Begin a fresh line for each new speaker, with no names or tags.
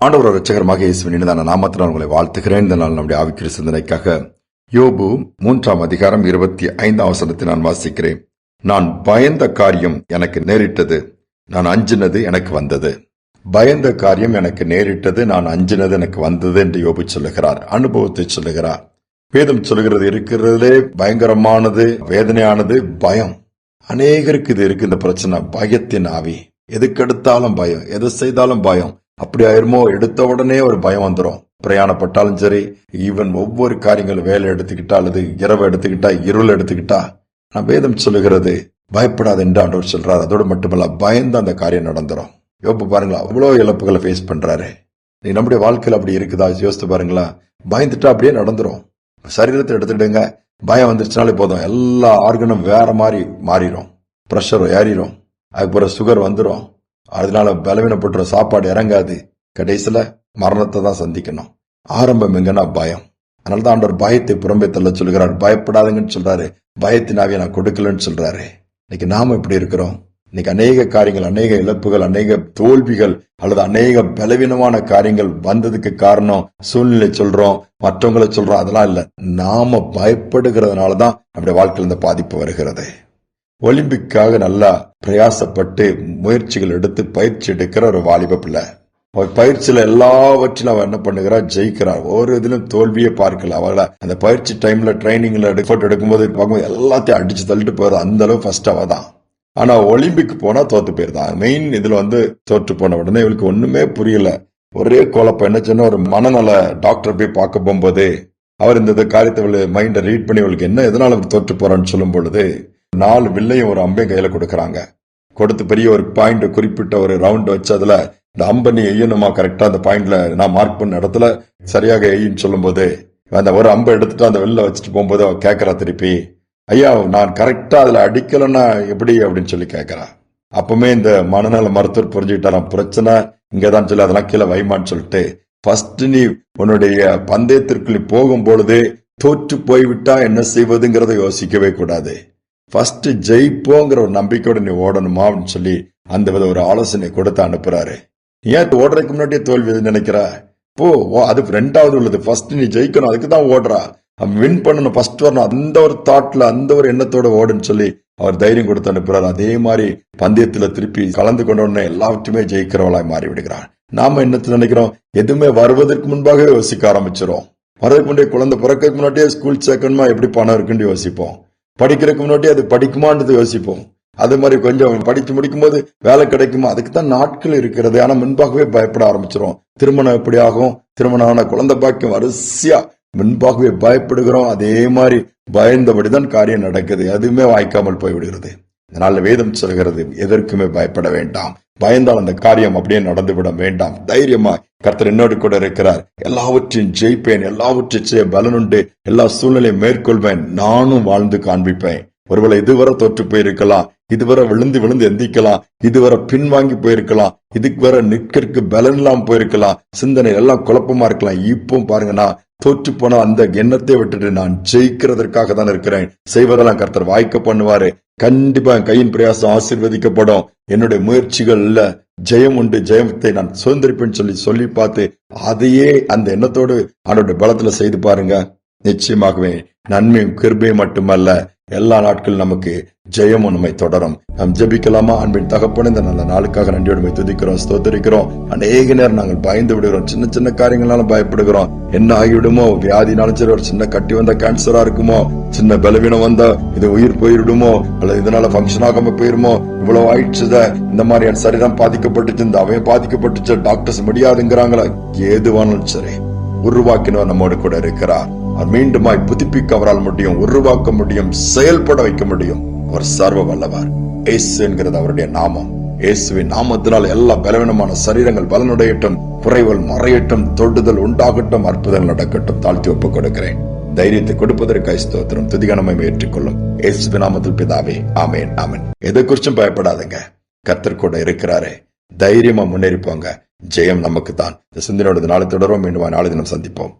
ஆண்டவர் இரட்சகரமாக இயேசுவின் இனிதான நாமத்தினால் உங்களை வாழ்த்துகிறேன். இந்த நாள் நம்முடைய ஆவிக்குரிய சிந்தனைக்காக யோபு 3 25 வசனத்தை நான் வாசிக்கிறேன். நான் பயந்த காரியம் எனக்கு நேரிட்டது, நான் அஞ்சினது எனக்கு வந்தது. பயந்த காரியம் எனக்கு நேரிட்டது, நான் அஞ்சினது எனக்கு வந்தது என்று யோபு சொல்லுகிறார். அனுபவத்தை சொல்லுகிறார். வேதம் சொல்லுகிறது, இருக்கிறதுலே பயங்கரமானது, வேதனையானது பயம். அநேகருக்கு இது இருக்கு. இந்த பிரச்சனை பயத்தின் ஆவி. எதுக்கெடுத்தாலும் பயம், எது செய்தாலும் பயம். அப்படி ஆயிருமோ, எடுத்த உடனே ஒரு பயம் வந்துடும். பிரயாணப்பட்டாலும் சரி, ஈவன் ஒவ்வொரு காரியங்களும், வேலை எடுத்துக்கிட்டா அல்லது இரவு எடுத்துக்கிட்டா, இருள் எடுத்துக்கிட்டா, நான் வேதம் சொல்லுகிறது பயப்படாது என்று ஆண்டவர் சொல்றாரு. அதோடு மட்டுமல்ல, பயந்து அந்த காரியம் நடந்துரும். யோபு பாருங்களா, அவ்வளவு இழப்புகளை ஃபேஸ் பண்றாரு. நீ நம்முடைய வாழ்க்கையில் அப்படி இருக்குதா யோசித்து பாருங்களா. பயந்துட்டா அப்படியே நடந்துரும். சரீரத்தை எடுத்துக்கிடுங்க, பயம் வந்துருச்சுனாலே போதும், எல்லா ஆர்கனும் வேற மாதிரி மாறிடும். பிரஷர் ஏறிடும், அதுக்கப்புறம் சுகர் வந்துடும், அதனால பலவீனப்பட்டுற, சாப்பாடு இறங்காது, கடைசியில மரணத்தை தான் சந்திக்கணும். ஆரம்பம் எங்கன்னா பயம். அதனாலதான் ஆண்டவர் பயத்தை புறம்பே தள்ள சொல்கிறார். பயப்படாதுங்கன்னு சொல்றாரு, பயத்தின் ஆவியை நான் கொடுக்கலன்னு சொல்றாரு. இன்னைக்கு நாம எப்படி இருக்கிறோம்? இன்னைக்கு அநேக காரியங்கள், அநேக இழப்புகள், அநேக தோல்விகள் அல்லது அநேக பலவீனமான காரியங்கள் வந்ததுக்கு காரணம் சூழ்நிலை சொல்றோம், மற்றவங்களை சொல்றோம், அதெல்லாம் இல்ல. நாம பயப்படுகிறதுனாலதான் நம்முடைய வாழ்க்கையில் இந்த பாதிப்பு வருகிறது. ஒலிம்பிக்காக நல்லா பிரயாசப்பட்டு முயற்சிகள் எடுத்து பயிற்சி எடுக்கிற ஒரு வாலிப பிள்ளை, பயிற்சியில எல்லாவற்றிலும் அவன் என்ன பண்ணுகிறார்? ஜெயிக்கிறார். ஒரு இதிலும் தோல்வியே பார்க்கல. அவளை அந்த பயிற்சி டைம்ல ட்ரைனிங்ல போட்டோ எடுக்கும்போது பார்க்கும்போது எல்லாத்தையும் அடிச்சு தள்ளிட்டு போறது. அந்த அளவு ஃபர்ஸ்ட் அவ தான். ஆனா ஒலிம்பிக் போனா தோத்து போயிருந்தான். மெயின் இதுல தோற்று போன உடனே இவளுக்கு ஒண்ணுமே புரியல. ஒரே குழப்பம். என்ன சொன்ன, ஒரு மனநல டாக்டர் போய் பார்க்க போகும்போது அவர் இந்த காரியத்தை மைண்ட ரீட் பண்ணி அவளுக்கு என்ன எதனால தோற்று போறான்னு சொல்லும் பொழுது 4 வில்லையும் ஒரு அம்பையும் கையில கொடுக்கறாங்க. கொடுத்து பெரிய ஒரு பாயிண்ட், குறிப்பிட்ட ஒரு ரவுண்ட் வச்சு அதுல இந்த அம்பை நீ எய்யணுமா, கரெக்டா அந்த பாயிண்ட்ல நான் மார்க் பண்ண இடத்துல சரியாக எய்யின்னு சொல்லும் போது அந்த ஒரு அம்பை எடுத்துட்டு அந்த வெளில வச்சுட்டு போகும்போது அவ கேட்கறா திருப்பி, ஐயா நான் கரெக்டா அதுல அடிக்கலன்னா எப்படி அப்படின்னு சொல்லி கேட்கறா. அப்பவுமே இந்த மனநல மருத்துவர் புரிஞ்சுக்கிட்டாராம், பிரச்சனை இங்கதான் சொல்லி அதெல்லாம் கீழே வைமான்னு சொல்லிட்டு, ஃபர்ஸ்ட் நீ உன்னுடைய பந்தயத்திற்கு போகும் பொழுது தோற்று போய்விட்டா என்ன செய்வதுங்கிறத யோசிக்கவே கூடாது. ஃபர்ஸ்ட் ஜெயிப்போங்கிற ஒரு நம்பிக்கையோட நீ ஓடணுமா அப்படின்னு சொல்லி அந்த வித ஒரு ஆலோசனை கொடுத்து அனுப்புறாரு. ஏன் ஓடுறதுக்கு முன்னாடியே தோல்வி நினைக்கிற? போ, அது 2வது உள்ளது. ஃபர்ஸ்ட் நீ ஜெயிக்கணும், அதுக்கு தான் ஓடுறா. வின் பண்ணணும், ஃபர்ஸ்ட் வரணும், அந்த ஒரு தாட்ல, அந்த ஒரு எண்ணத்தோட ஓடுன்னு சொல்லி அவர் தைரியம் கொடுத்து அனுப்புறாரு. அதே மாதிரி பந்தயத்துல திருப்பி கலந்து கொண்ட உடனே எல்லாவற்றுமே ஜெயிக்கிறவளாய் மாறி விடுகிறான். நாம என்னத்துல நினைக்கிறோம்? எதுவுமே வருவதற்கு முன்பாகவே யோசிக்க ஆரம்பிச்சிடும். வரதுக்கு முன்னாடி, குழந்தை பிறக்கிறதுக்கு முன்னாடியே ஸ்கூல் சேர்க்கணுமா, எப்படி பணம் இருக்குன்னு யோசிப்போம். படிக்கிறதுக்கு முன்னாடி அது படிக்குமான்னு யோசிப்போம். அது மாதிரி கொஞ்சம் படிச்சு முடிக்கும் போது வேலை கிடைக்குமா, அதுக்கு தான் நாட்கள் இருக்கிறது. ஆனா முன்பாகவே பயப்பட ஆரம்பிச்சிடும். திருமணம் எப்படி ஆகும், திருமணம் ஆன குழந்தை பாக்கியம், வரிசையா முன்பாகவே பயப்படுகிறோம். அதே மாதிரி பயந்தபடிதான் காரியம் நடக்குது, எதுவுமே வாய்க்காமல் போய்விடுகிறது. இதனால வேதம் சொல்கிறது, எதற்குமே பயப்பட வேண்டாம். பயந்தால் அந்த காரியம் அப்படியே நடந்துவிட வேண்டாம். தைரியமா கர்த்தர் என்னோடு கூட இருக்கிறார், எல்லாவற்றையும் ஜெயிப்பேன், எல்லாவற்றையும் செய்ய பலனுண்டு, எல்லா சூழ்நிலையும் மேற்கொள்வேன், நானும் வாழ்ந்து காண்பிப்பேன். ஒருவேளை இதுவரை தோற்று போயிருக்கலாம், இதுவரை விழுந்து விழுந்து எந்திக்கலாம், இதுவரை பின்வாங்கி போயிருக்கலாம், இதுக்கு வர நிற்கிறதுக்கு பலன் இல்லாம போயிருக்கலாம், சிந்தனை எல்லாம் குழப்பமா இருக்கலாம். இப்போ பாருங்க, நான் தோற்று போன அந்த எண்ணத்தை விட்டுட்டு நான் ஜெயிக்கிறதற்காக தான் இருக்கிறேன். செய்வதெல்லாம் கர்த்தர் வாய்க்க பண்ணுவாரு. கண்டிப்பா என் கையின் பிரயாசம் ஆசீர்வதிக்கப்படும். என்னுடைய முயற்சிகள்ல ஜெயம் உண்டு, ஜெயத்தை நான் சுதந்திரிப்பேன்னு சொல்லி பார்த்து அதையே அந்த எண்ணத்தோடு அவனுடைய பலத்துல செய்து பாருங்க. நிச்சயமாகவே நன்மையும் கிருபையும் மட்டுமல்ல, எல்லா நாட்களும் நமக்கு ஜெயமும் நம்மை தொடரும். நாம் ஜெபிக்கலாமா? அன்பின் தகப்பனே, இந்த நல்ல நாளுக்காக நன்றியோடு துதிக்கிறோம், ஸ்தோத்திரிக்கிறோம். அநேக நேரம் நாங்கள் பயந்து விடுகிறோம், சின்ன சின்ன காரியங்களாலும் பயப்படுகிறோம். என்ன ஆகிவிடுமோ, வியாதினாலும் சரி, ஒரு சின்ன கட்டி வந்த கேன்சரா இருக்குமோ, சின்ன பலவீனம் வந்தா இது உயிர் போயிடுமோ, அல்லது இதனால பங்கன் ஆகாம போயிருமோ, இவ்வளவு ஆயிடுச்சுத, இந்த மாதிரி என் சரீரம் பாதிக்கப்பட்டுச்சு, இந்த அவையும் பாதிக்கப்பட்டுச்சு, டாக்டர்ஸ் முடியாதுங்கிறாங்களா, ஏதுவானாலும் சரி, உருவாக்கினவர் நம்மோடு கூட இருக்கிறார். அவர் மீண்டுமாய் புதுப்பிக்க அவரால் முடியும், உருவாக்க முடியும், செயல்பட வைக்க முடியும். அவர் சர்வ வல்லவர். இயேசு என்கிறது அவருடைய நாமம். இயேசுவின் நாமத்தினால் எல்லா பலவீனமான சரீரங்கள் பலனுடையட்டும், குறைகள் மறையட்டும், தொடுதல் உண்டாகட்டும், அற்புதங்கள் நடக்கட்டும். தாழ்த்தி ஒப்புக் கொடுக்கிறேன். தைரியத்தை கொடுப்பதற்காக ஸ்தோத்திரம். துதிகனமை ஏற்றுக்கொள்ளும் இயேசுவின் நாமத்தில் பிதாவே, ஆமேன், ஆமேன். எதை குறிச்சும் பயப்படாதுங்க, கர்த்தர் கூட இருக்கிறாரே. தைரியமா முன்னேறி போங்க, ஜெயம் நமக்கு தான். இந்த சிந்தனையோட நாளை தொடரும். மீண்டும் நாளை தினம் சந்திப்போம்.